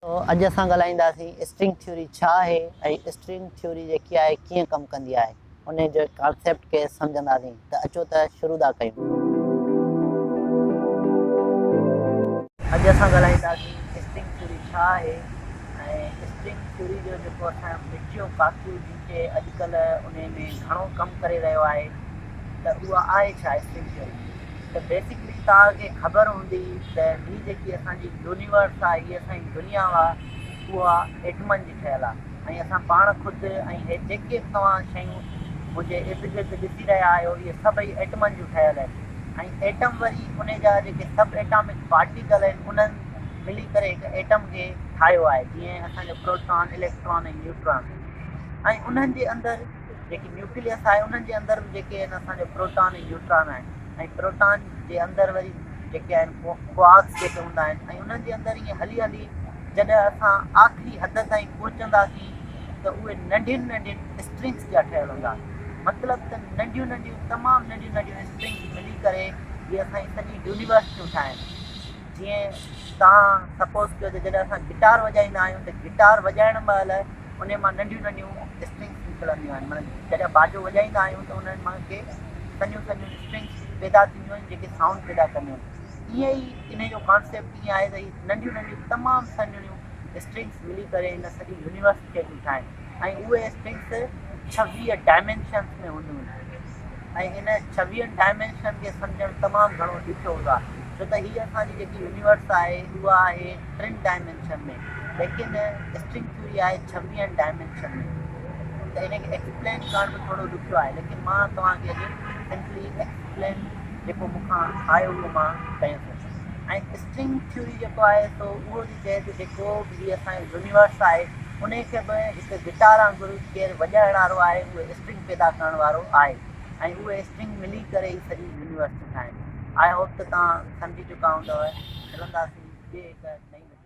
तो अॼु असां ॻाल्हाईंदासीं स्ट्रिंग थ्योरी छा आहे ऐं स्ट्रिंग थ्योरी जेकी आहे कीअं कमु कंदी आहे उन जे कॉन्सेप्ट खे सम्झंदासीं। त अचो त शुरू था कयूं। अॼु असां ॻाल्हाईंदासीं स्ट्रिंग थ्योरी छा आहे ऐं स्ट्रिंग थ्योरी जो जेको असांजो मिठियो काकू जंहिंखे अॼुकल्ह उन में घणो कमु करे रहियो आहे त उहा आहे छा स्ट्रिंग थ्योरी। त बेसिकली तव्हांखे ख़बर हूंदी त हीअ जेकी असांजी यूनिवर्स आहे हीअ असांजी दुनिया आहे उहा एटमनि जी ठहियलु आहे ऐं असां पाण ख़ुदि ऐं हे जेके बि तव्हां शयूं मुंहिंजे इर्द गिर्द ॾिसी रहिया आहियो इहे सभई एटमनि जूं ठहियलु आहिनि ऐं एटम वरी उन जा जेके सब एटॉमिक पार्टिकल आहिनि उन्हनि मिली करे हिकु एटम खे ठाहियो आहे, जीअं असांजो प्रोटॉन, इलेक्ट्रॉन ऐं न्यूट्रॉन। ऐं उन्हनि जे अंदरि जेकी न्यूक्लियस आहे उन्हनि जे अंदरि बि जेके आहिनि असांजो प्रोटॉन ऐं न्यूट्रॉन आहिनि ऐं प्रोटॉन जे अंदरि वरी जेके आहिनि क्वार्क्स जेके हूंदा आहिनि ऐं उन्हनि जे अंदरि ईअं हली हली जॾहिं असां आख़िरी हद ताईं पहुचंदासीं त उहे नंढियुनि नंढियुनि स्ट्रिंग्स जा ठहियलु हूंदा। मतिलबु त नंढियूं नंढियूं तमामु नंढियूं नंढियूं स्ट्रिंग्स मिली करे इहे असांजी सॼी यूनिवर्स थियूं ठाहिनि। जीअं तव्हां सपोज़ कयो त जॾहिं असां गिटार वॼाईंदा आहियूं त गिटार वॼाइण महिल उन मां नंढियूं नंढियूं स्ट्रिंग्स निकिरंदियूं आहिनि। माना जॾहिं बाजो वॼाईंदा आहियूं त उन्हनि मां के सॼियूं सॼियूं स्ट्रिंग्स पैदा थींदियूं आहिनि जेके साउंड पैदा कंदियूं आहिनि। ईअं ई इन जो कॉन्सेप्ट ईअं आहे त हीअ नंढियूं नंढियूं तमामु सन्हियूं स्ट्रिंग्स मिली करे इन सॼी यूनिवर्स खे थियूं ठाहिनि ऐं उहे स्ट्रिंग्स 26 डायमेंशन्स में हूंदियूं आहिनि ऐं इन 26 डायमेंशन खे सम्झणु तमामु घणो ॾुखियो हूंदो आहे छो त हीअ असांजी जेकी यूनिवर्स आहे उहा आहे 3 डायमेंशन में, लेकिन स्ट्रिंग थ्योरी आहे 26 डायमेंशन में। त इनखे एक्सप्लेन करणु बि थोरो ॾुखियो आहे, लेकिन मां तव्हांखे अॼु सिंपली एक्सप्लेन जेको मूंखां आयो उहो मां कयां थो। ऐं स्ट्रिंग थ्योरी जेको आहे सो उहो थी चए त जेको बि असांजो यूनिवर्स आहे उनखे बि हिकु गिटार वांगुरु केरु वॼाइण वारो आहे उहो स्ट्रिंग पैदा करण वारो आहे ऐं उहे स्ट्रिंग मिली करे ई सॼी यूनिवर्स ठाहिनि। आई होप त तव्हां सम्झी चुका हूंदव। मिलंदासीं ॿिए हिकु नई